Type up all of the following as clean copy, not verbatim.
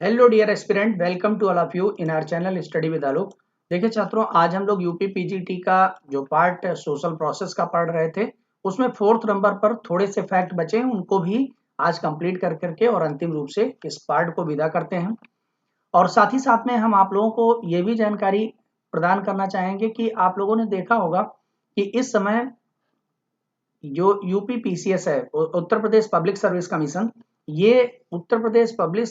Hello dear aspirant, welcome to all of you in our channel study with Alok. देखिए छात्रों, आज हम लोग यूपी पीजीटी का जो पार्ट सोशल प्रोसेस का पढ़ रहे थे, उसमें 4th नंबर पर थोड़े से फैक्ट बचे हैं, उनको भी आज कंप्लीट कर करके और अंतिम रूप से इस पार्ट को विदा करते हैं। और साथ ही साथ में हम आप लोगों को ये भी जानकारी प्रदान करना चाहेंगे कि आप लोगों ने देखा होगा कि इस समय जो यूपी पीसीएस है, Uttar Pradesh public service commission, ये Uttar Pradesh public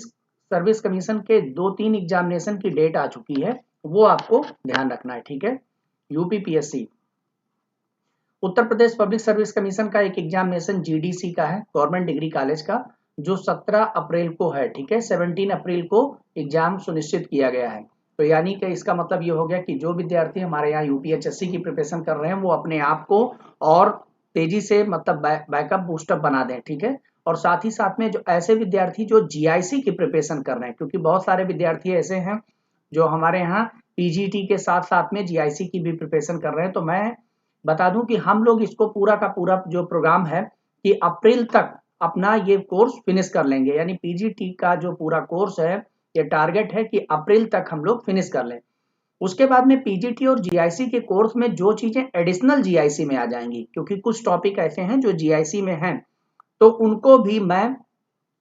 service commission के 2-3 एग्जामिनेशन की डेट आ चुकी है, वो आपको ध्यान रखना है। ठीक है, UPPSC Uttar Pradesh public service commission का एक एग्जामिनेशन जीडीसी का है, गवर्नमेंट डिग्री कॉलेज का, जो 17 अप्रैल को है। ठीक है, 17 अप्रैल को एग्जाम सुनिश्चित किया गया है। तो यानी कि इसका मतलब ये हो गया कि जो विद्यार्थी हमारे यहाँ यूपीएचएससी की प्रिपरेशन कर रहे हैं, वो अपने आप को और तेजी से मतलब बैकअप बूस्टअप बना दें। ठीक है, और साथ ही साथ में जो ऐसे विद्यार्थी जो जीआईसी की प्रिपरेशन कर रहे हैं, क्योंकि बहुत सारे विद्यार्थी ऐसे हैं जो हमारे यहाँ पीजीटी के साथ साथ में जीआईसी की भी प्रिपरेशन कर रहे हैं, तो मैं बता दूं कि हम लोग इसको पूरा का पूरा जो प्रोग्राम है कि अप्रैल तक अपना ये कोर्स फिनिश कर लेंगे। यानी पीजीटी का जो पूरा कोर्स है, ये टारगेट है कि अप्रैल तक हम लोग फिनिश कर लें। उसके बाद में पीजीटी और जीआईसी के कोर्स में जो चीजें एडिशनल जीआईसी में आ जाएंगी, क्योंकि कुछ टॉपिक ऐसे हैं जो जीआईसी में हैं, तो उनको भी मैं,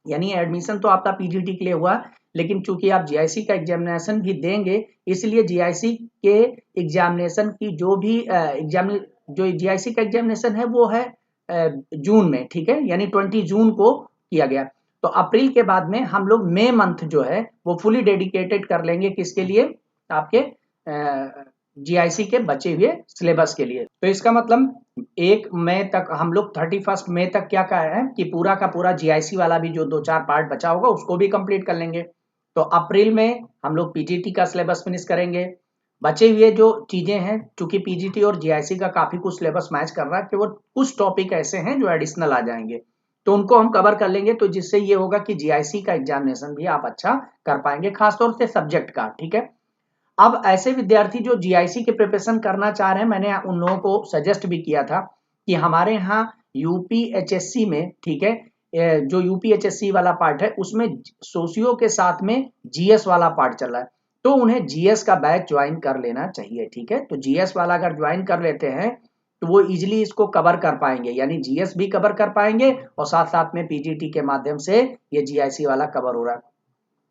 यानी एडमिशन तो आपका पीजीटी के लिए हुआ, लेकिन चूंकि आप जीआईसी का एग्जामिनेशन भी देंगे, इसलिए जीआईसी के एग्जामिनेशन की जो भी जो जीआईसी का एग्जामिनेशन है वो है जून में। ठीक है, यानी 20 जून को किया गया। तो अप्रैल के बाद में हम लोग मई मंथ जो है वो फुली डेडिकेटेड कर लेंगे, किसके लिए? आपके जीआईसी के बचे हुए सिलेबस के लिए। तो इसका मतलब 1 मई तक हम लोग 31 मई तक क्या कहा है कि पूरा का पूरा जीआईसी वाला भी जो 2-4 पार्ट बचा होगा उसको भी कंप्लीट कर लेंगे। तो अप्रैल में हम लोग पीजीटी का सिलेबस फिनिश करेंगे। बचे हुए जो चीजें हैं, चूंकि पीजीटी और जीआईसी का काफी कुछ सिलेबस मैच कर रहा है, कि वो कुछ टॉपिक ऐसे हैं जो एडिशनल आ जाएंगे, तो उनको हम कवर कर लेंगे। तो जिससे ये होगा कि जीआईसी का एग्जामिनेशन भी आप अच्छा कर पाएंगे, खासतौर से सब्जेक्ट का। ठीक है, अब ऐसे विद्यार्थी जो जीआईसी के प्रिपरेशन करना चाह रहे हैं, मैंने उन लोगों को सजेस्ट भी किया था कि हमारे यहाँ यूपीएचएससी में, ठीक है, जो यूपीएचएससी वाला पार्ट है उसमें सोशियो के साथ में जीएस वाला पार्ट चल रहा है, तो उन्हें जीएस का बैच ज्वाइन कर लेना चाहिए। ठीक है, तो जीएस वाला अगर ज्वाइन कर लेते हैं तो वो इजिली इसको कवर कर पाएंगे, यानी जीएस भी कवर कर पाएंगे और साथ साथ में पीजीटी के माध्यम से ये जीआईसी वाला कवर हो रहा है।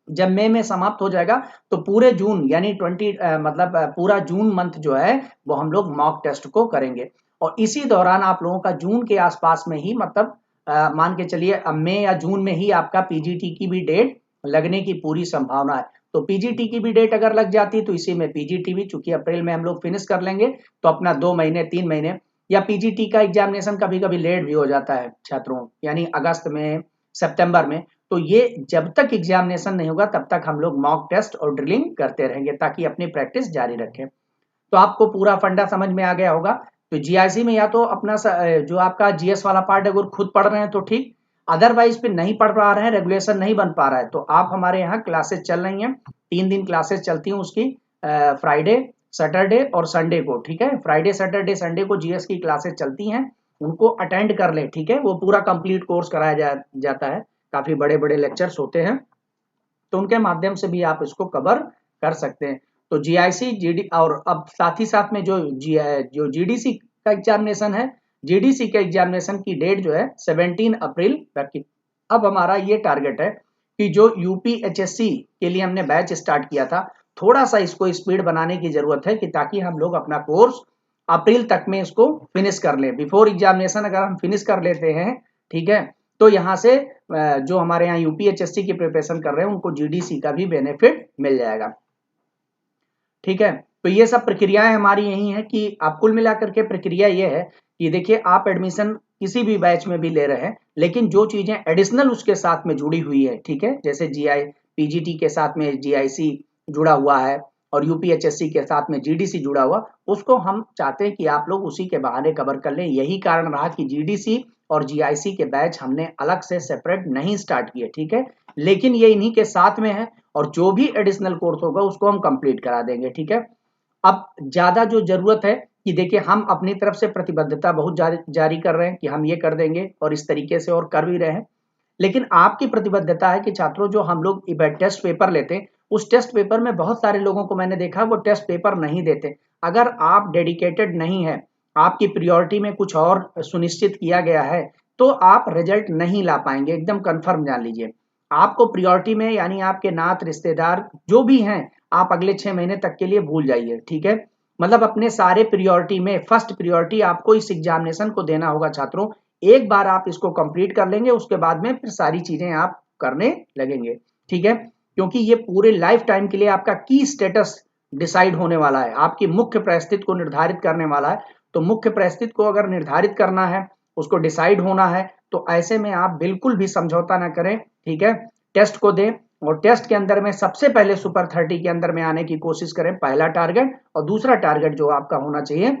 जब मई में समाप्त हो जाएगा तो पूरे जून, यानी 20 मतलब पूरा जून मंथ जो है वो हम लोग मॉक टेस्ट को करेंगे। और इसी दौरान आप लोगों का जून के आसपास में ही, मतलब मान के चलिए मई या जून में ही आपका पीजीटी की भी डेट लगने की पूरी संभावना है। तो पीजीटी की भी डेट अगर लग जाती तो इसी में पीजीटी भी, चूंकि अप्रैल में हम लोग फिनिश कर लेंगे, तो अपना 2 महीने 3 महीने, या पीजीटी का एग्जामिनेशन कभी कभी लेट भी हो जाता है छात्रों, यानी अगस्त में, सितंबर में। तो ये जब तक एग्जामिनेशन नहीं होगा तब तक हम लोग मॉक टेस्ट और ड्रिलिंग करते रहेंगे, ताकि अपनी प्रैक्टिस जारी रखें। तो आपको पूरा फंडा समझ में आ गया होगा। तो जीआईसी में या तो अपना जो आपका जीएस वाला पार्ट अगर खुद पढ़ रहे हैं तो ठीक, अदरवाइज फिर नहीं पढ़ पा रहे हैं, रेगुलेशन नहीं बन पा रहा है, तो आप हमारे यहाँ क्लासेस चल रही हैं, 3 दिन क्लासेस चलती हैं उसकी, फ्राइडे सैटरडे और संडे को। ठीक है, फ्राइडे सैटरडे संडे को जीएस की क्लासेस चलती हैं, उनको अटेंड कर लें। ठीक है, वो पूरा कंप्लीट कोर्स कराया जाता है, काफी बड़े बड़े लेक्चर्स होते हैं, तो उनके माध्यम से भी आप इसको कवर कर सकते हैं। तो जीआईसी जीडी, और अब साथ ही साथ में जो जीडीसी का एग्जामिनेशन है, जीडीसी के एग्जामिनेशन की डेट जो है 17 अप्रैल रखी। अब हमारा ये टारगेट है कि जो यूपीएचएससी के लिए हमने बैच स्टार्ट किया था, थोड़ा सा इसको स्पीड बनाने की जरूरत है, कि ताकि हम लोग अपना कोर्स अप्रैल तक में इसको फिनिश कर लें। बिफोर एग्जामिनेशन अगर हम फिनिश कर लेते हैं, ठीक है, तो यहाँ से जो हमारे यहाँ यूपीएचएससी की प्रिपरेशन कर रहे हैं उनको जीडीसी का भी बेनिफिट मिल जाएगा। ठीक है, तो ये सब प्रक्रियाएं हमारी यही है कि आप कुल मिलाकर के प्रक्रिया ये है कि देखिए, आप एडमिशन किसी भी बैच में भी ले रहे हैं, लेकिन जो चीजें एडिशनल उसके साथ में जुड़ी हुई है, ठीक है, जैसे जीआई पीजीटी के साथ में जीआईसी जुड़ा हुआ है और यूपीएचएससी के साथ में जीडीसी जुड़ा हुआ, उसको हम चाहते हैं कि आप लोग उसी के बहाने कवर कर लें। यही कारण रहा कि जीडीसी और जीआईसी के बैच हमने अलग से सेपरेट नहीं स्टार्ट किए। ठीक है, लेकिन ये इन्हीं के साथ में है, और जो भी एडिशनल कोर्स होगा उसको हम कंप्लीट करा देंगे। ठीक है, अब ज्यादा जो जरूरत है कि देखिए, हम अपनी तरफ से प्रतिबद्धता बहुत जारी कर रहे हैं कि हम ये कर देंगे, और इस तरीके से और कर भी रहे हैं, लेकिन आपकी प्रतिबद्धता है कि छात्रों जो हम लोग टेस्ट पेपर लेते हैं, उस टेस्ट पेपर में बहुत सारे लोगों को मैंने देखा वो टेस्ट पेपर नहीं देते। अगर आप डेडिकेटेड नहीं है, आपकी प्रायोरिटी में कुछ और सुनिश्चित किया गया है, तो आप रिजल्ट नहीं ला पाएंगे, एकदम कंफर्म जान लीजिए। आपको प्रायोरिटी में यानी आपके नात रिश्तेदार जो भी हैं, आप अगले 6 महीने तक के लिए भूल जाइए, ठीक है। मतलब अपने सारे प्रायोरिटी में फर्स्ट प्रायोरिटी आपको इस एग्जामिनेशन को देना होगा छात्रों। एक बार आप इसको कंप्लीट कर लेंगे, उसके बाद में फिर सारी चीजें आप करने लगेंगे, ठीक है। क्योंकि ये पूरे लाइफ टाइम के लिए आपका की स्टेटस डिसाइड होने वाला है, आपकी मुख्य परिस्थिति को निर्धारित करने वाला है। तो मुख्य परिस्थिति को अगर निर्धारित करना है, उसको डिसाइड होना है, तो ऐसे में आप बिल्कुल भी समझौता ना करें, ठीक है। टेस्ट को दें और टेस्ट के अंदर में सबसे पहले सुपर 30 के अंदर में आने की कोशिश करें, पहला टारगेट। और दूसरा टारगेट जो आपका होना चाहिए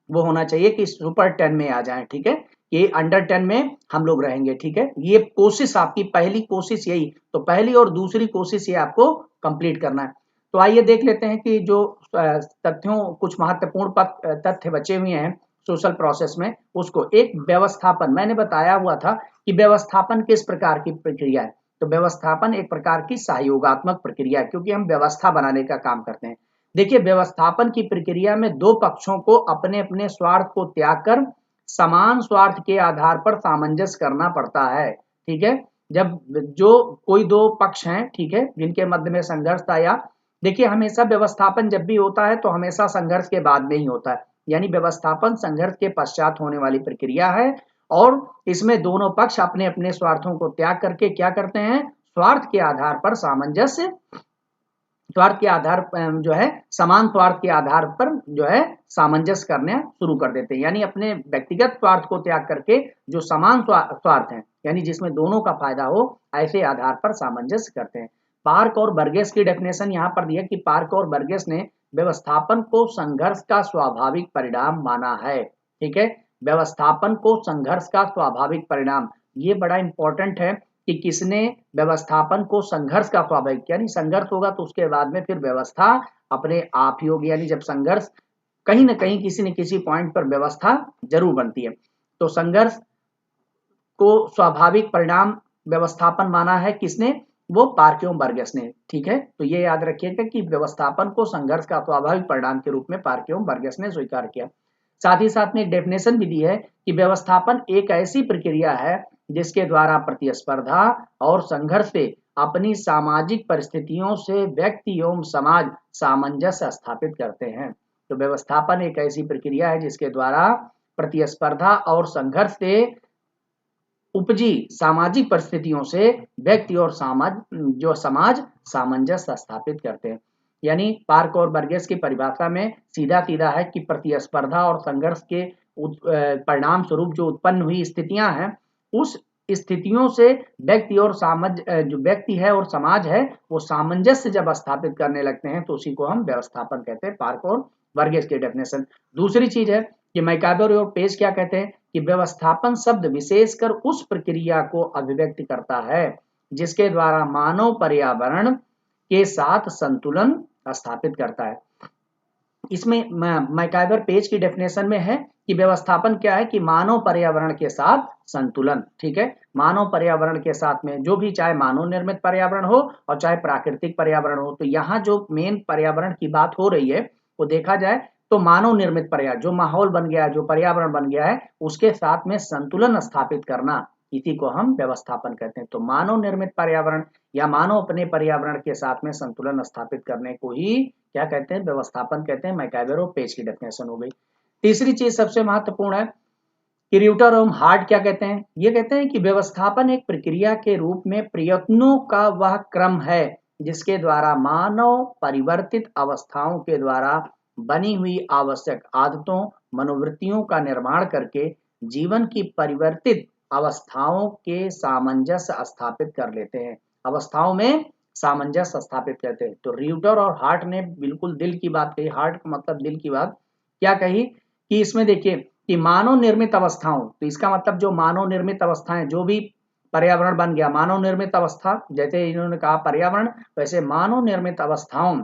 वो होना चाहिए कि सुपर 10 में आ जाएं, ठीक है। ये अंडर 10 में हम लोग रहेंगे, ठीक है। ये कोशिश आपकी पहली कोशिश यही, तो पहली और दूसरी कोशिश ये आपको कंप्लीट करना है। तो आइए देख लेते हैं कि जो तथ्यों कुछ महत्वपूर्ण तथ्य बचे हुए हैं सोशल प्रोसेस में, उसको एक व्यवस्थापन, मैंने बताया हुआ था कि व्यवस्थापन किस प्रकार की प्रक्रिया है। तो व्यवस्थापन एक प्रकार की सहयोगात्मक प्रक्रिया है, क्योंकि हम व्यवस्था बनाने का काम करते हैं। देखिए, व्यवस्थापन की प्रक्रिया में दो पक्षों को अपने अपने स्वार्थ को त्याग कर समान स्वार्थ के आधार पर सामंजस्य करना पड़ता है, ठीक है। जब जो कोई दो पक्ष हैं, ठीक है, जिनके मध्य में संघर्ष था, या देखिए हमेशा व्यवस्थापन जब भी होता है तो हमेशा संघर्ष के बाद में ही होता है, यानी व्यवस्थापन संघर्ष के पश्चात होने वाली प्रक्रिया है। और इसमें दोनों पक्ष अपने अपने स्वार्थों को त्याग करके क्या करते हैं, स्वार्थ के आधार पर सामंजस्य, स्वार्थ के आधार जो है समान स्वार्थ के आधार पर जो है सामंजस्य करने शुरू कर देते हैं। यानी अपने व्यक्तिगत स्वार्थ को त्याग करके जो समान स्वार्थ है, यानी जिसमें दोनों का फायदा हो, ऐसे आधार पर सामंजस्य करते हैं। पार्क और बर्गेस की डेफिनेशन यहाँ पर दी है कि पार्क और बर्गेस ने व्यवस्थापन को संघर्ष का स्वाभाविक परिणाम माना है, ठीक है। व्यवस्थापन को संघर्ष का स्वाभाविक परिणाम, ये बड़ा इंपॉर्टेंट है कि किसने व्यवस्थापन को संघर्ष का स्वाभाविक, यानी संघर्ष होगा तो उसके बाद में फिर व्यवस्था अपने आप ही होगी। यानी जब संघर्ष कहीं ना कहीं किसी न किसी पॉइंट पर व्यवस्था जरूर बनती है। तो संघर्ष को स्वाभाविक परिणाम व्यवस्थापन माना है किसने, वो पार्कियों बर्गेस ने, ठीक है। तो ये याद रखिएगा कि व्यवस्थापन को संघर्ष का स्वाभाविक परिणाम के रूप में पार्कियों बर्गेस ने स्वीकार किया। साथ ही साथ ने डेफिनेशन भी दी है कि व्यवस्थापन एक ऐसी प्रक्रिया है जिसके द्वारा प्रतिस्पर्धा और संघर्ष से अपनी सामाजिक परिस्थितियों से व्यक्ति एवं समाज सामंजस्य स्थापित करते हैं। तो व्यवस्थापन एक ऐसी प्रक्रिया है जिसके द्वारा प्रतिस्पर्धा और संघर्ष से उपजी सामाजिक परिस्थितियों से व्यक्ति और समाज सामंजस्य स्थापित करते हैं। यानी पार्क और बर्गेस की परिभाषा में सीधा सीधा है कि प्रतिस्पर्धा और संघर्ष के परिणाम स्वरूप जो उत्पन्न हुई स्थितियां हैं, उस स्थितियों से व्यक्ति और जो व्यक्ति है और समाज है वो सामंजस्य जब स्थापित करने लगते हैं तो उसी को हम व्यवस्थापन कहते हैं, पार्क और बर्गेस की डेफिनेशन। दूसरी चीज है कि मैकाबर और पेज क्या कहते हैं कि व्यवस्थापन शब्द विशेषकर उस प्रक्रिया को अभिव्यक्त करता है जिसके द्वारा मानव पर्यावरण के साथ संतुलन स्थापित करता है। इसमें मैकाबर पेज की डेफिनेशन में है कि व्यवस्थापन क्या है कि मानव पर्यावरण के साथ संतुलन, ठीक है। मानव पर्यावरण के साथ में जो भी, चाहे मानव निर्मित पर्यावरण हो और चाहे प्राकृतिक पर्यावरण हो, तो यहाँ जो मेन पर्यावरण की बात हो रही है वो देखा जाए तो मानव निर्मित पर्यावरण, जो माहौल बन गया है, जो पर्यावरण बन गया है, उसके साथ में संतुलन स्थापित करना, इसी को हम व्यवस्थापन कहते हैं। तो मानव निर्मित पर्यावरण या मानव अपने पर्यावरण के साथ में संतुलन स्थापित करने को ही क्या कहते हैं, व्यवस्थापन कहते हैं। मैकाइवर और पेज की डेफिनेशन हो गई। तीसरी चीज सबसे महत्वपूर्ण है कि र्यूटर और हार्ट क्या कहते हैं, ये कहते हैं कि व्यवस्थापन एक प्रक्रिया के रूप में प्रयत्नों का वह क्रम है जिसके द्वारा मानव परिवर्तित अवस्थाओं के द्वारा बनी हुई आवश्यक आदतों मनोवृत्तियों का निर्माण करके जीवन की परिवर्तित अवस्थाओं के सामंजस्य स्थापित कर लेते हैं, अवस्थाओं में सामंजस्य स्थापित करते हैं। तो र्यूटर और हार्ट ने बिल्कुल दिल की बात कही, हार्ट का मतलब दिल की बात क्या कही कि इसमें देखिए कि मानव निर्मित अवस्थाओं, तो इसका मतलब जो मानव निर्मित अवस्थाएं, जो भी पर्यावरण बन गया मानव निर्मित अवस्था, जैसे इन्होंने कहा पर्यावरण, वैसे मानव निर्मित अवस्थाओं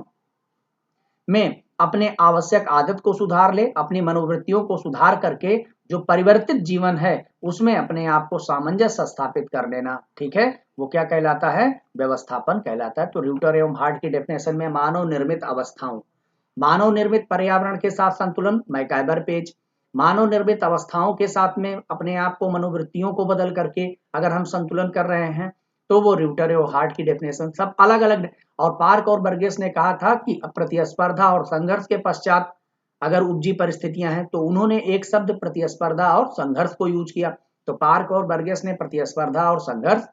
में अपने आवश्यक आदत को सुधार ले, अपनी मनोवृत्तियों को सुधार करके जो परिवर्तित जीवन है उसमें अपने आप को सामंजस्य स्थापित कर लेना, ठीक है, वो क्या कहलाता है, व्यवस्थापन कहलाता है। तो र्यूटर एवं हार्ट की डेफिनेशन में मानव निर्मित अवस्थाओं, मानव निर्मित पर्यावरण के साथ संतुलन, मैकाइबर पेज, मानव निर्मित अवस्थाओं के साथ में अपने आप को मनोवृत्तियों को बदल करके अगर हम संतुलन कर रहे हैं तो वो र्यूटर और हार्ट की डेफिनेशन सब अलग अलग। और पार्क और बर्गेस ने कहा था कि प्रतिस्पर्धा और संघर्ष के पश्चात अगर उपजी परिस्थितियां हैं तो उन्होंने एक शब्द प्रतिस्पर्धा और संघर्ष को यूज किया। तो पार्क और बर्गेस ने प्रतिस्पर्धा और संघर्ष,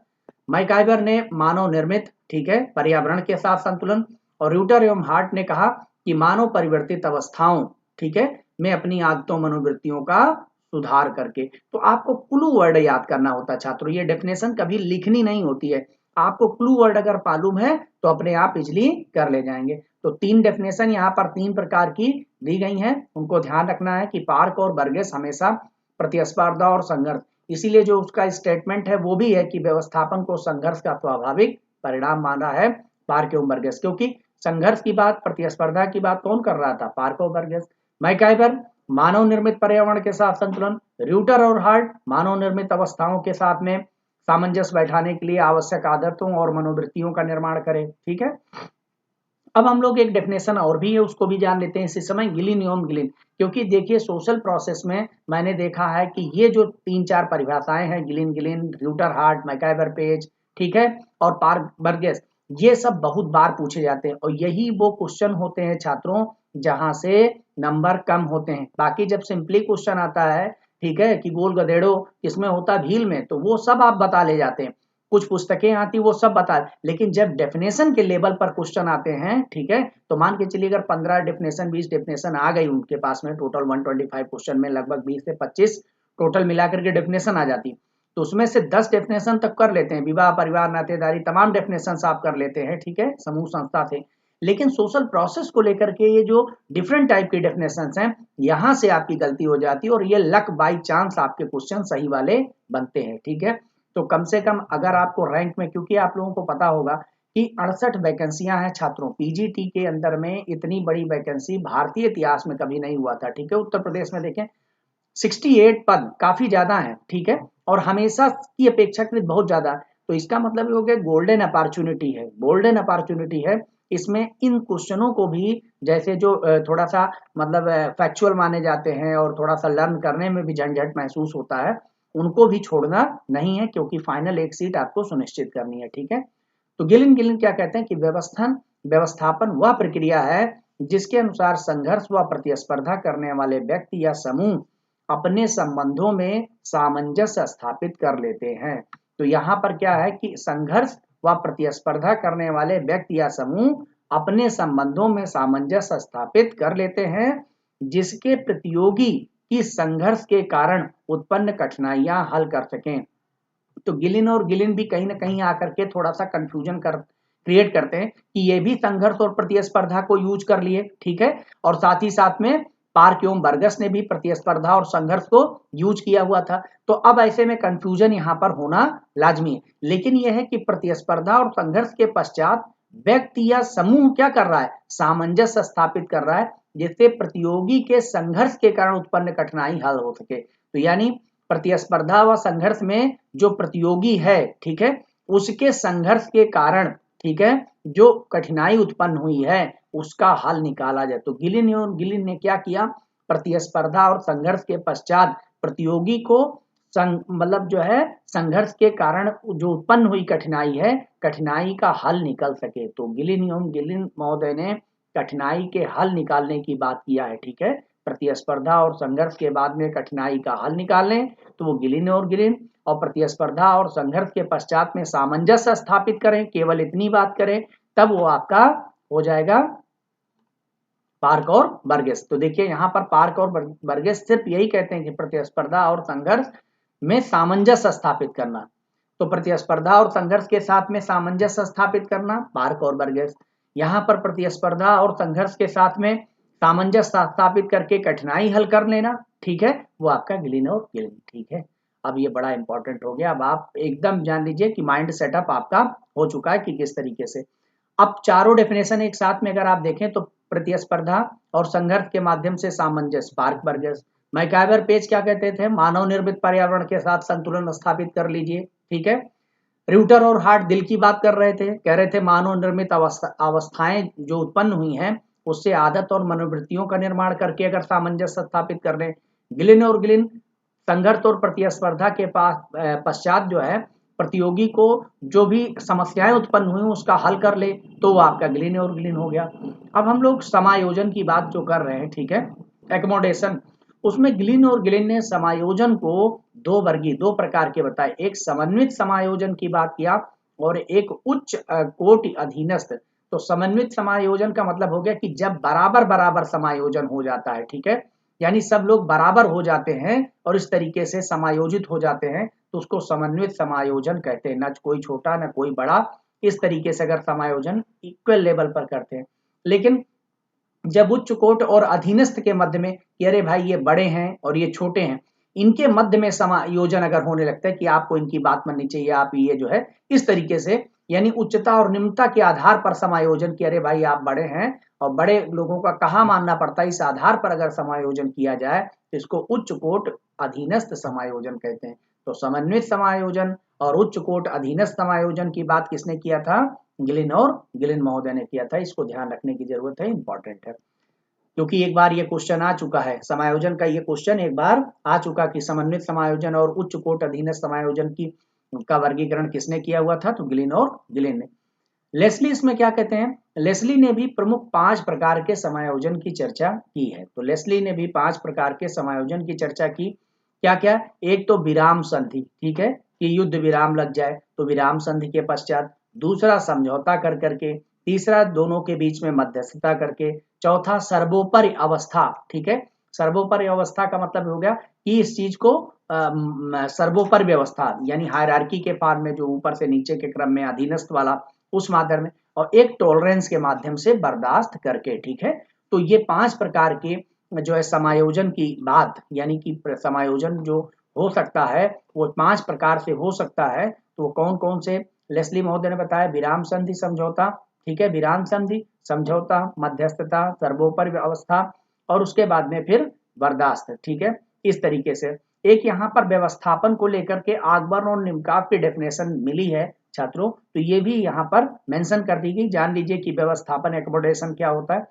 मैकाइबर ने मानव निर्मित, ठीक है, पर्यावरण के साथ संतुलन, और र्यूटर एवं हार्ट ने कहा कि मानव परिवर्तित अवस्थाओं, ठीक है, में अपनी आदतों मनोवृत्तियों का सुधार करके। तो आपको क्लू वर्ड याद करना होता है छात्रों, ये डेफिनेशन कभी लिखनी नहीं होती है, आपको क्लू वर्ड अगर मालूम है तो अपने आप इजली कर ले जाएंगे। तो 3 डेफिनेशन यहाँ पर 3 प्रकार की दी गई हैं, उनको ध्यान रखना है कि पार्क और बर्गेस हमेशा प्रतिस्पर्धा और संघर्ष, इसीलिए जो उसका स्टेटमेंट है वो भी है कि व्यवस्थापन को संघर्ष का स्वाभाविक परिणाम माना है पार्क एवं बर्गेस, क्योंकि संघर्ष की बात, प्रतिस्पर्धा की बात कौन कर रहा था, पार्क और बर्गेस। मैकाइबर मानव निर्मित पर्यावरण के साथ संतुलन, र्यूटर और हार्ट मानव निर्मित अवस्थाओं के साथ में सामंजस्य बैठाने के लिए आवश्यक आदतों और मनोवृत्तियों का निर्माण करें, ठीक है। अब हम लोग एक डेफिनेशन और भी है उसको भी जान लेते हैं इसी समय, गिलिन एवं गिलिन, क्योंकि देखिए सोशल प्रोसेस में मैंने देखा है कि ये जो 3-4 परिभाषाएं हैं, गिलिन गिलिन, र्यूटर हार्ट, मैकाइबर पेज, ठीक है, और पार्क बर्गेस, ये सब बहुत बार पूछे जाते हैं और यही वो क्वेश्चन होते हैं छात्रों जहां से नंबर कम होते हैं। बाकी जब सिंपली क्वेश्चन आता है, ठीक है, कि गोल गधेड़ो किसमें होता भील में, तो वो सब आप बता ले जाते हैं, कुछ पुस्तकें आती वो सब बता, लेकिन जब डेफिनेशन के लेवल पर क्वेश्चन आते हैं, ठीक है, तो मान के चलिए अगर 15 डेफिनेशन 20 डेफिनेशन आ गई उनके पास में, टोटल 125 क्वेश्चन में लगभग 20 से 25 टोटल मिलाकर के डेफिनेशन आ जाती, तो उसमें से 10 डेफिनेशन तक कर लेते हैं, विवाह, परिवार, नातेदारी, तमाम डेफिनेशन आप कर लेते हैं, ठीक है, समूह, संस्था थे। लेकिन सोशल प्रोसेस को लेकर के ये जो डिफरेंट टाइप की डेफिनेशन हैं, यहां से आपकी गलती हो जाती है और ये लक बाई चांस आपके क्वेश्चन सही वाले बनते हैं, ठीक है। तो कम से कम अगर आपको रैंक में, क्योंकि आप लोगों को पता होगा कि 68 वैकेंसियां हैं छात्रों, पीजीटी के अंदर में इतनी बड़ी वैकेंसी भारतीय इतिहास में कभी नहीं हुआ था, ठीक है। उत्तर प्रदेश में देखें 68 पद काफी ज्यादा है, ठीक है, और हमेशा की अपेक्षाकृत बहुत ज्यादा, तो इसका मतलब ये हो गया गोल्डन अपॉर्चुनिटी है, गोल्डन अपॉर्चुनिटी है। इसमें इन क्वेश्चनों को भी जैसे जो थोड़ा सा मतलब फैक्चुअल माने जाते हैं और थोड़ा सा लर्न करने में भी झंझट महसूस होता है, उनको भी छोड़ना नहीं है, क्योंकि फाइनल एक सीट आपको सुनिश्चित करनी है, ठीक है। तो गिलिन गिलिन क्या कहते हैं कि व्यवस्थापन वह प्रक्रिया है जिसके अनुसार संघर्ष व प्रतिस्पर्धा करने वाले व्यक्ति या समूह अपने संबंधों में सामंजस्य स्थापित कर लेते हैं। तो यहाँ पर क्या है कि संघर्ष व प्रतिस्पर्धा करने वाले व्यक्ति या समूह अपने संबंधों में सामंजस्य स्थापित कर लेते हैं जिसके प्रतियोगी की संघर्ष के कारण उत्पन्न कठिनाइयां हल कर सकें। तो गिलिन और गिलिन भी कहीं ना कहीं आकर के थोड़ा सा कंफ्यूजन क्रिएट करते हैं कि ये भी संघर्ष और प्रतिस्पर्धा को यूज कर लिए, ठीक है, और साथ ही साथ में पार्क एवं बर्गस ने भी प्रतिस्पर्धा और संघर्ष को यूज किया हुआ था। तो अब ऐसे में कंफ्यूजन यहाँ पर होना लाजमी है, लेकिन यह है कि प्रतिस्पर्धा और संघर्ष के पश्चात व्यक्ति या समूह क्या कर रहा है, सामंजस्य स्थापित कर रहा है जिससे प्रतियोगी के संघर्ष के कारण उत्पन्न कठिनाई हल हो सके। तो यानी प्रतिस्पर्धा व संघर्ष में जो प्रतियोगी है, ठीक है, उसके संघर्ष के कारण, ठीक है, जो कठिनाई उत्पन्न हुई है उसका हल निकाला जाए। तो गिलिन ने क्या किया, प्रतिस्पर्धा और संघर्ष के पश्चात प्रतियोगी को मतलब जो है संघर्ष के कारण जो उत्पन्न हुई कठिनाई है, कठिनाई का हल निकल सके। तो गिलिन महोदय ने कठिनाई के हल निकालने की बात किया है, ठीक है, प्रतिस्पर्धा और संघर्ष के बाद में कठिनाई का हल निकालें तो वो गिलिन और प्रतिस्पर्धा और संघर्ष के पश्चात में सामंजस्य स्थापित करें, केवल इतनी बात करें, तब वो आपका हो जाएगा पार्क और बर्गेस। तो देखिए यहाँ पर पार्क और बर्गेस सिर्फ यही कहते हैं कि प्रतिस्पर्धा और संघर्ष में सामंजस्य स्थापित करना। तो प्रतिस्पर्धा और संघर्ष के साथ में सामंजस्य स्थापित करना पार्क और बर्गेस, यहाँ पर प्रतिस्पर्धा और संघर्ष के साथ में सामंजस्य स्थापित करके कठिनाई हल कर लेना, ठीक है, वो आपका गिलिन और गिलिन, ठीक है। अब ये बड़ा इंपॉर्टेंट हो गया, अब आप एकदम जान लीजिए कि माइंड सेटअप आपका हो चुका है कि किस तरीके से। अब चारों डेफिनेशन एक साथ में अगर आप देखें तो प्रतिस्पर्धा और संघर्ष के माध्यम से सामंजस्य, पार्क बर्गस। मैकाइवर पेज क्या कहते थे, मानव निर्मित पर्यावरण के साथ संतुलन स्थापित कर लीजिए, ठीक है। र्यूटर और हार्ट दिल की बात कर रहे थे, कह रहे थे मानव निर्मित अवस्थाएं जो उत्पन्न हुई हैं उससे आदत और मनोवृत्तियों का निर्माण करके अगर सामंजस्य स्थापित कर लें। गिलिन और गिलिन संघर्ष और प्रतिस्पर्धा के पश्चात जो है प्रतियोगी को जो भी समस्याएं उत्पन्न हुई उसका हल कर ले तो वो आपका गिलिन और गिलिन हो गया। अब हम लोग समायोजन की बात जो कर रहे हैं, ठीक है, एकोमोडेशन, उसमें गिलिन और गिलिन ने समायोजन को दो प्रकार के बताए। एक समन्वित समायोजन की बात किया और एक उच्च कोटि अधीनस्थ। तो समन्वित समायोजन का मतलब हो गया कि जब बराबर बराबर समायोजन हो जाता है, ठीक है, यानी सब लोग बराबर हो जाते हैं और इस तरीके से समायोजित हो जाते हैं तो उसको समन्वित समायोजन कहते हैं। न कोई छोटा न कोई बड़ा, इस तरीके से अगर समायोजन इक्वल लेवल पर करते हैं। लेकिन जब उच्च कोट और अधीनस्थ के मध्य में कि अरे भाई ये बड़े हैं और ये छोटे हैं, इनके मध्य में समायोजन अगर होने लगता है कि आपको इनकी बात माननी चाहिए, आप ये जो है इस तरीके से, यानी उच्चता और निम्नता के आधार पर समायोजन कि अरे भाई आप बड़े हैं और बड़े लोगों का कहाँ मानना पड़ता है, इस आधार पर अगर समायोजन किया जाए तो इसको उच्च कोट अधीनस्थ समायोजन कहते हैं। तो समन्वित समायोजन और उच्च कोट अधीनस्थ समायोजन की बात किसने किया था, गिलिन और गिलिन महोदय ने किया था। इसको ध्यान रखने की जरूरत है, इंपॉर्टेंट है, क्योंकि एक बार ये क्वेश्चन आ चुका है, समायोजन का ये क्वेश्चन एक बार आ चुका कि समन्वित समायोजन और उच्च कोट अधीनस्थ समायोजन की का वर्गीकरण किसने किया हुआ था, तो गिलिन और गिलिन ने। लेस्ली इसमें क्या कहते हैं, लेस्ली ने भी प्रमुख 5 प्रकार के समायोजन की चर्चा की है। तो लेस्ली ने भी 5 प्रकार के समायोजन की चर्चा की। क्या क्या, एक तो विराम संधि, ठीक है, कि युद्ध विराम लग जाए तो विराम संधि के पश्चात, दूसरा समझौता कर करके, तीसरा दोनों के बीच में मध्यस्थता करके, चौथा सर्वोपरि अवस्था, ठीक है, सर्वोपरि अवस्था का मतलब हो गया कि इस चीज को सर्वोपरि व्यवस्था यानी हायरार्की के पार में जो ऊपर से नीचे के क्रम में अधीनस्थ वाला उस माध्यम में, और एक टॉलरेंस के माध्यम से बर्दाश्त करके, ठीक है। तो ये 5 प्रकार के जो है समायोजन की बात, यानी कि समायोजन जो हो सकता है वो 5 प्रकार से हो सकता है। तो वो कौन कौन से, लेस्ली महोदय ने बताया, विराम संधि समझौता, ठीक है, विराम संधि समझौता, मध्यस्थता, सर्वोपरि अवस्था और उसके बाद में फिर बर्दाश्त, ठीक है, इस तरीके से। एक यहाँ पर व्यवस्थापन को लेकर के आगबर्न और निमकाफ की डेफिनेशन मिली है छात्रों, तो ये भी यहाँ पर मेंशन कर दी गई। जान लीजिए कि व्यवस्थापन एकोमोडेशन क्या होता है।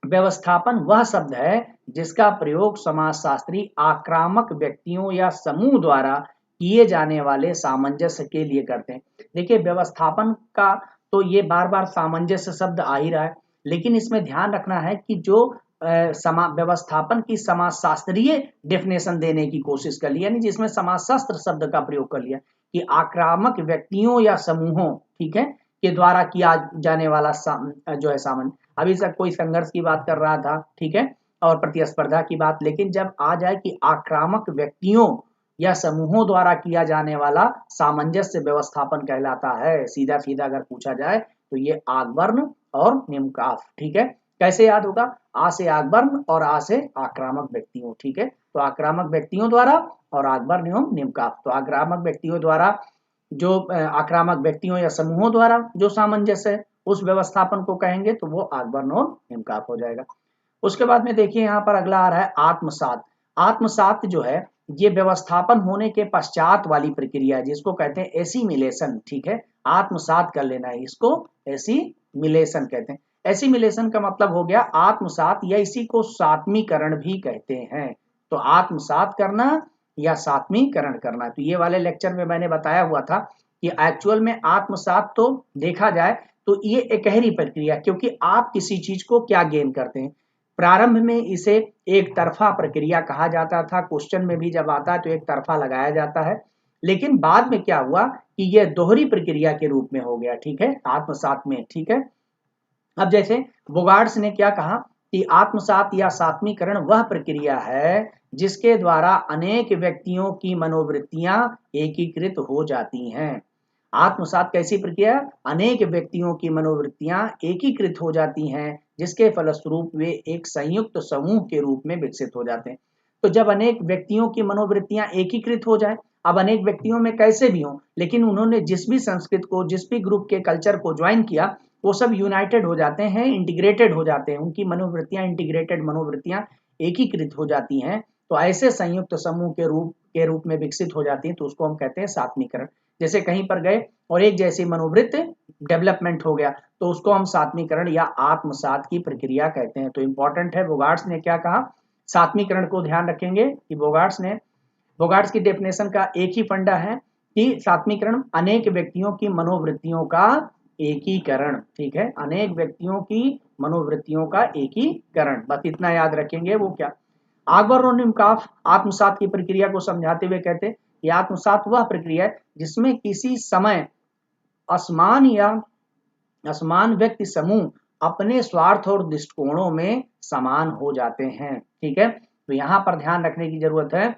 व्यवस्थापन वह शब्द है जिसका प्रयोग समाजशास्त्री आक्रामक व्यक्तियों या समूह द्वारा किए जाने वाले सामंजस्य के लिए करते हैं। देखिए व्यवस्थापन का तो ये बार बार सामंजस्य शब्द आ ही रहा है, लेकिन इसमें ध्यान रखना है कि जो व्यवस्थापन की समाजशास्त्रीय डेफिनेशन देने की कोशिश कर लिया, यानी जिसमें समाजशास्त्र शब्द का प्रयोग कर लिया कि आक्रामक व्यक्तियों या समूहों, ठीक है, के द्वारा किया जाने वाला जो है सामंजस्य। अभी तक कोई संघर्ष की बात कर रहा था, ठीक है, और प्रतिस्पर्धा की बात, लेकिन जब आ जाए कि आक्रामक व्यक्तियों या समूहों द्वारा किया जाने वाला सामंजस्य व्यवस्थापन कहलाता है। सीधा सीधा अगर पूछा जाए तो ये आगबर्न और निमकाफ, ठीक है। कैसे याद होगा, आ से आगबर्न और आ से आक्रामक व्यक्तियों, ठीक है। तो आक्रामक व्यक्तियों द्वारा और आगबर्न एवं निमकाफ। तो आक्रामक व्यक्तियों द्वारा जो आक्रामक व्यक्तियों या समूहों द्वारा जो सामंजस्य है उस व्यवस्थापन को कहेंगे तो वो आगबर्न और निमकाफ हो जाएगा। उसके बाद में देखिए यहाँ पर अगला आ रहा है आत्मसात। आत्मसात जो है ये व्यवस्थापन होने के पश्चात वाली प्रक्रिया है जिसको कहते हैं एसिमिलेशन, ठीक है, आत्मसात कर लेना है, इसको एसिमिलेशन कहते हैं। एसिमिलेशन का मतलब हो गया आत्मसात, या इसी को सात्मीकरण भी कहते हैं। तो आत्मसात करना या सात्मीकरण करना, तो ये वाले लेक्चर में मैंने बताया हुआ था कि एक्चुअल में आत्मसात तो देखा जाए तो ये एकहरी प्रक्रिया, क्योंकि आप किसी चीज को क्या गेन करते हैं। प्रारंभ में इसे एक तरफा प्रक्रिया कहा जाता था, क्वेश्चन में भी जब आता है तो एक तरफा लगाया जाता है, लेकिन बाद में क्या हुआ कि यह दोहरी प्रक्रिया के रूप में हो गया, ठीक है, आत्मसात में, ठीक है। अब जैसे बोगार्ड्स ने क्या कहा कि आत्मसात या सात्मीकरण वह प्रक्रिया है जिसके द्वारा अनेक व्यक्तियों की मनोवृत्तियां एकीकृत हो जाती हैं। आत्मसात कैसी प्रक्रिया, अनेक व्यक्तियों की मनोवृत्तियां एकीकृत हो जाती हैं जिसके फलस्वरूप वे एक संयुक्त समूह के रूप में विकसित हो जाते हैं। तो जब अनेक व्यक्तियों की मनोवृत्तियां एकीकृत हो जाए, अब अनेक व्यक्तियों में कैसे भी हों, लेकिन उन्होंने जिस भी संस्कृत को, जिस भी ग्रुप के कल्चर को ज्वाइन किया वो सब यूनाइटेड हो जाते हैं, इंटीग्रेटेड हो जाते हैं, उनकी मनोवृत्तियां इंटीग्रेटेड मनोवृत्तियां एकीकृत हो जाती हैं, तो ऐसे संयुक्त समूह के रूप में विकसित हो जाती हैं, तो उसको हम कहते हैं सात्मीकरण। जैसे कहीं पर गए और एक जैसी मनोवृत्त डेवलपमेंट हो गया, तो उसको हम सात्मीकरण या आत्मसात की प्रक्रिया कहते हैं। तो इंपॉर्टेंट है, बोगार्ट्स ने क्या कहा, सात्मीकरण को ध्यान रखेंगे कि बोगार्ट्स की डेफिनेशन का एक ही फंडा है कि सात्मीकरण अनेक व्यक्तियों की मनोवृत्तियों का एकीकरण, ठीक है, अनेक व्यक्तियों की मनोवृत्तियों का एकीकरण, बस इतना याद रखेंगे। वो क्या, अकबर और निमकाफ आत्मसात की प्रक्रिया को समझाते हुए कहते हैं कि आत्मसात वह प्रक्रिया है जिसमें किसी समय असमान व्यक्ति समूह अपने स्वार्थ और दृष्टिकोणों में समान हो जाते हैं, ठीक है। तो यहां पर ध्यान रखने की जरूरत है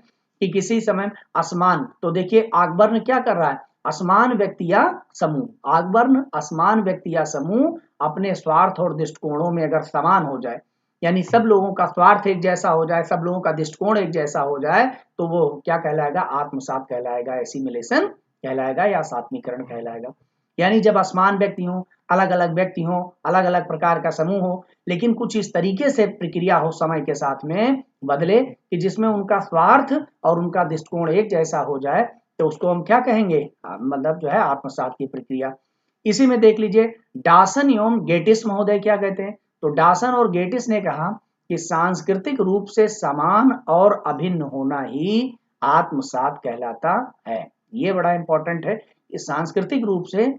कि किसी समय असमान, तो देखिए अकबर ने क्या कर रहा है, असमान व्यक्ति या समूह, अकबर ने असमान व्यक्ति या समूह अपने स्वार्थ और दृष्टिकोणों में अगर समान हो जाए, यानी सब लोगों का स्वार्थ एक जैसा हो जाए, सब लोगों का दृष्टिकोण एक जैसा हो जाए, तो वो क्या कहलाएगा, आत्मसात कहलाएगा, एसिमिलेशन कहलाएगा या सात्मीकरण कहलाएगा। यानी जब असमान व्यक्ति हो, अलग अलग व्यक्ति हो, अलग अलग प्रकार का समूह हो, लेकिन कुछ इस तरीके से प्रक्रिया हो समय के साथ में बदले कि जिसमें उनका स्वार्थ और उनका दृष्टिकोण एक जैसा हो जाए, तो उसको हम क्या कहेंगे, मतलब जो है आत्मसात की प्रक्रिया। इसी में देख लीजिए डासन एवं गेटिस महोदय क्या कहते हैं, तो डासन और गेटिस ने कहा कि सांस्कृतिक रूप से समान और अभिन्न होना ही आत्मसात कहलाता है। ये बड़ा इंपॉर्टेंट है कि सांस्कृतिक रूप से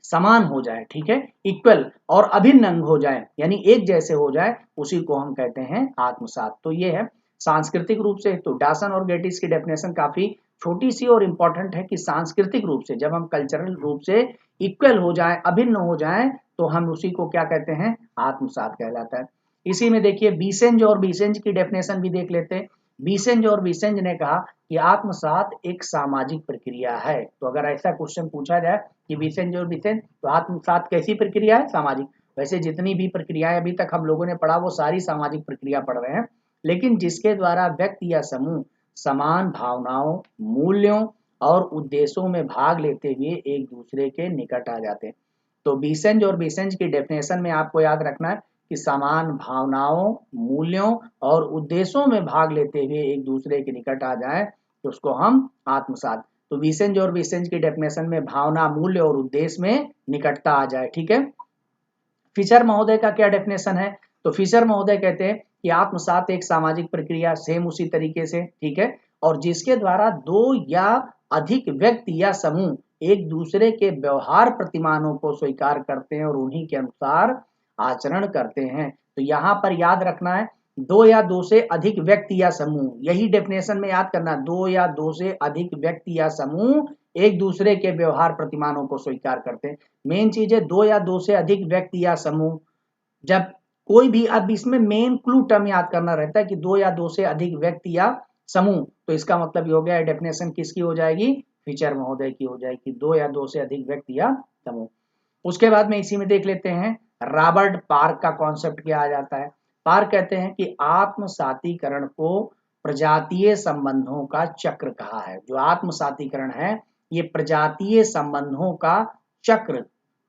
समान हो जाए, ठीक है, इक्वल और अभिन्न अंग हो जाए, यानी एक जैसे हो जाए, उसी को हम कहते हैं आत्मसात। तो ये है सांस्कृतिक रूप से। तो डासन और गेटिस की डेफिनेशन काफी छोटी सी और इंपॉर्टेंट है कि सांस्कृतिक रूप से, जब हम कल्चरल रूप से इक्वल हो जाए, अभिन्न हो जाए, तो हम उसी को क्या कहते हैं, आत्मसात कहलाता है। इसी में देखिए बीसेंज और बीसेंज की डेफिनेशन भी देख लेते हैं। बीसेंज और बीसेंज ने कहा कि आत्मसात एक सामाजिक प्रक्रिया है। तो अगर ऐसा क्वेश्चन पूछा जाए कि बीसेंज और बीसेंज, तो आत्मसात कैसी प्रक्रिया है, सामाजिक। वैसे जितनी भी प्रक्रियाएं अभी तक हम लोगों ने पढ़ा वो सारी सामाजिक प्रक्रिया पढ़ रहे हैं, लेकिन जिसके द्वारा व्यक्ति या समूह समान भावनाओं, मूल्यों और उद्देश्यों में भाग लेते हुए एक दूसरे के निकट आ जाते हैं। तो बीसेंज और बीसेंज की डेफिनेशन में आपको याद रखना है कि समान भावनाओं, मूल्यों और उद्देश्यों में भाग लेते हुए एक दूसरे के निकट आ जाए, तो उसको हम आत्मसात। तो बीसेंज और बीसेंज की डेफिनेशन में भावना, मूल्य और उद्देश्य में निकटता आ जाए, ठीक है। फिशर महोदय का क्या डेफिनेशन है, तो फिशर महोदय कहते हैं कि आत्मसात एक सामाजिक प्रक्रिया, सेम उसी तरीके से, ठीक है, और जिसके द्वारा दो या अधिक व्यक्ति या समूह एक दूसरे के व्यवहार प्रतिमानों को स्वीकार करते हैं और उन्हीं के अनुसार आचरण करते हैं। तो यहाँ पर याद रखना है, दो या दो से अधिक व्यक्ति या समूह, यही डेफिनेशन में याद करना, दो या दो से अधिक व्यक्ति या समूह एक दूसरे के व्यवहार प्रतिमानों को स्वीकार करते हैं। मेन चीज है दो या दो से अधिक व्यक्ति या समूह, जब कोई भी, अब इसमें मेन क्लू टर्म याद करना रहता है कि दो या दो से अधिक व्यक्ति या समूह, तो इसका मतलब ये हो गया, डेफिनेशन किसकी हो जाएगी, फिशर महोदय की हो जाएगी, दो या दो से अधिक व्यक्ति या समूह। उसके बाद में इसी में देख लेते हैं रॉबर्ट पार्क का कॉन्सेप्ट क्या आ जाता है। पार्क कहते हैं कि आत्मसातीकरण को प्रजातीय संबंधों का चक्र कहा है। जो आत्मसातीकरण है ये प्रजातीय संबंधों का चक्र,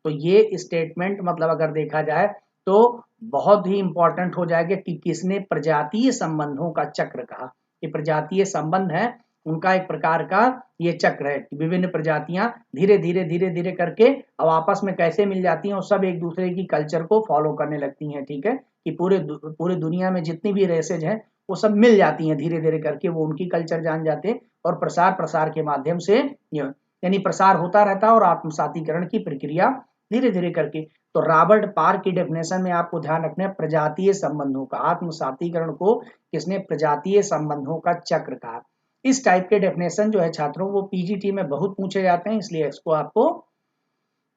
तो ये स्टेटमेंट मतलब अगर देखा जाए तो बहुत ही इंपॉर्टेंट हो जाएगा कि किसने प्रजातीय संबंधों का चक्र कहा। ये प्रजातीय संबंध है उनका एक प्रकार का ये चक्र है कि विभिन्न प्रजातियां धीरे धीरे करके अब आपस में कैसे मिल जाती हैं और सब एक दूसरे की कल्चर को फॉलो करने लगती हैं, ठीक है, कि पूरे दुनिया में जितनी भी रेसेज हैं वो सब मिल जाती हैं धीरे धीरे करके, वो उनकी कल्चर जान जाते हैं और प्रसार के माध्यम से यानी प्रसार होता रहता है और आत्मसातीकरण की प्रक्रिया धीरे धीरे करके। तो रॉबर्ट पार्क की डेफिनेशन में आपको ध्यान रखना है प्रजातीय संबंधों का, आत्मसातीकरण को किसने प्रजातीय संबंधों का चक्र कहा। इस टाइप के डेफिनेशन जो है छात्रों वो पीजीटी में बहुत पूछे जाते हैं, इसलिए इसको आपको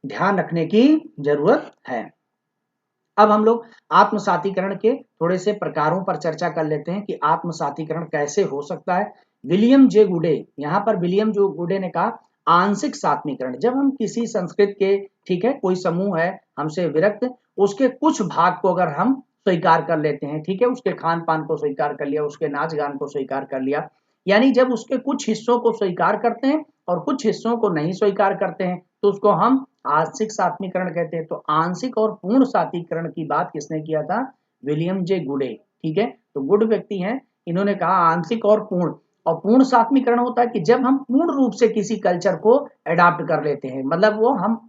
ध्यान रखने की जरूरत है। अब हम लोग आत्मसातीकरण के थोड़े से प्रकारों पर चर्चा कर लेते हैं कि आत्मसातीकरण कैसे हो सकता है। विलियम जे गुडे, यहाँ पर विलियम जो गुडे ने कहा आंशिक सात्मीकरण, जब हम किसी संस्कृत के, ठीक है, कोई समूह है हमसे विरक्त, उसके कुछ भाग को अगर हम स्वीकार कर लेते हैं, ठीक है, उसके खान पान को स्वीकार कर लिया, उसके नाच गान को स्वीकार कर लिया, यानी जब उसके कुछ हिस्सों को स्वीकार करते हैं और कुछ हिस्सों को नहीं स्वीकार करते हैं, तो उसको हम आंशिक सात्मीकरण कहते हैं। तो आंशिक और पूर्ण सात्मीकरण की बात किसने किया था? विलियम जे गुडे। ठीक है, तो गुड व्यक्ति हैं, इन्होंने कहा आंशिक और पूर्ण। और पूर्ण सात्मीकरण होता है कि जब हम पूर्ण रूप से किसी कल्चर को अडॉप्ट कर लेते हैं, मतलब वो हम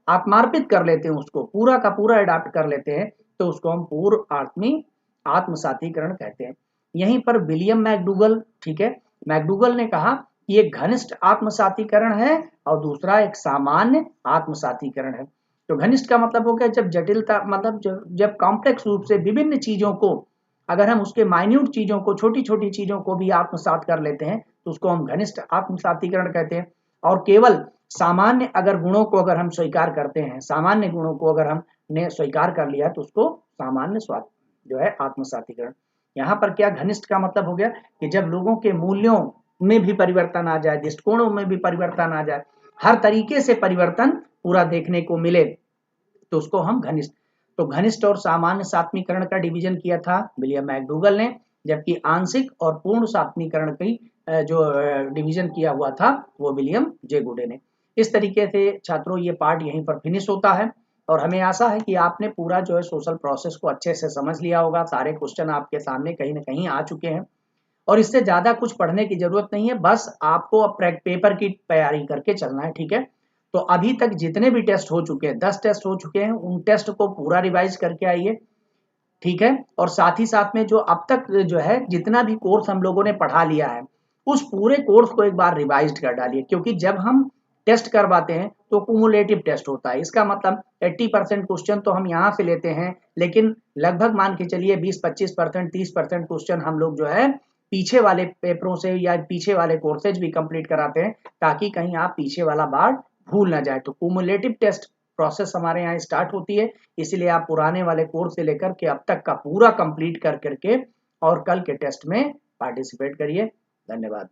आत्मार्पित कर लेते हैं, उसको पूरा का पूरा अडॉप्ट कर लेते हैं, तो उसको हम पूर्ण आत्मसातीकरण कहते हैं। यहीं पर विलियम मैकडूगल, ठीक है, मैकडूगल ने कहा कि एक घनिष्ठ आत्मसातीकरण है और दूसरा एक सामान्य आत्मसातीकरण है। तो घनिष्ठ का मतलब हो गया जब जटिलता, मतलब जब कॉम्प्लेक्स रूप से विभिन्न चीजों को, अगर हम उसके माइन्यूट चीजों को, छोटी छोटी चीजों को भी आत्मसात कर लेते हैं तो उसको हम घनिष्ठ आत्मसातीकरण कहते हैं। और केवल सामान्य अगर गुणों को अगर हम स्वीकार करते हैं, सामान्य गुणों को अगर हमने स्वीकार कर लिया तो उसको सामान्य स्वाद जो है आत्मसातीकरण। यहाँ पर क्या घनिष्ठ का मतलब हो गया कि जब लोगों के मूल्यों में भी परिवर्तन आ जाए, दृष्टिकोणों में भी परिवर्तन आ जाए, हर तरीके से परिवर्तन पूरा देखने को मिले, तो उसको हम घनिष्ठ। तो घनिष्ठ और सामान्य सात्मीकरण का डिवीजन किया था विलियम मैकडूगल ने, जबकि आंशिक और पूर्ण सात्मीकरण की जो डिवीजन किया हुआ था वो विलियम जे गुडे ने। इस तरीके से छात्रों ये पार्ट यहीं पर फिनिश होता है और हमें आशा है कि आपने पूरा जो है सोशल प्रोसेस को अच्छे से समझ लिया होगा। सारे क्वेश्चन आपके सामने कहीं ना कहीं आ चुके हैं और इससे ज्यादा कुछ पढ़ने की जरूरत नहीं है, बस आपको अब पेपर की तैयारी करके चलना है। ठीक है, तो अभी तक जितने भी टेस्ट हो चुके हैं, 10 टेस्ट हो चुके हैं, उन टेस्ट को पूरा रिवाइज करके आइए। ठीक है, और साथ ही साथ में जो अब तक जो है जितना भी कोर्स हम लोगों ने पढ़ा लिया है उस पूरे कोर्स को एक बार रिवाइज कर डालिए, क्योंकि जब हम टेस्ट करवाते हैं तो कुमुलेटिव टेस्ट होता है। इसका मतलब 80% क्वेश्चन तो हम यहाँ से लेते हैं, लेकिन लगभग मान के चलिए 20-25%, 30% क्वेश्चन हम लोग जो है पीछे वाले पेपरों से या पीछे वाले कोर्सेज भी कंप्लीट कराते हैं, ताकि कहीं आप पीछे वाला बार भूल ना जाए। तो कुमुलेटिव टेस्ट प्रोसेस हमारे यहाँ स्टार्ट होती है, इसीलिए आप पुराने वाले कोर्स से लेकर के अब तक का पूरा कंप्लीट कर करके और कल के टेस्ट में पार्टिसिपेट करिए। धन्यवाद।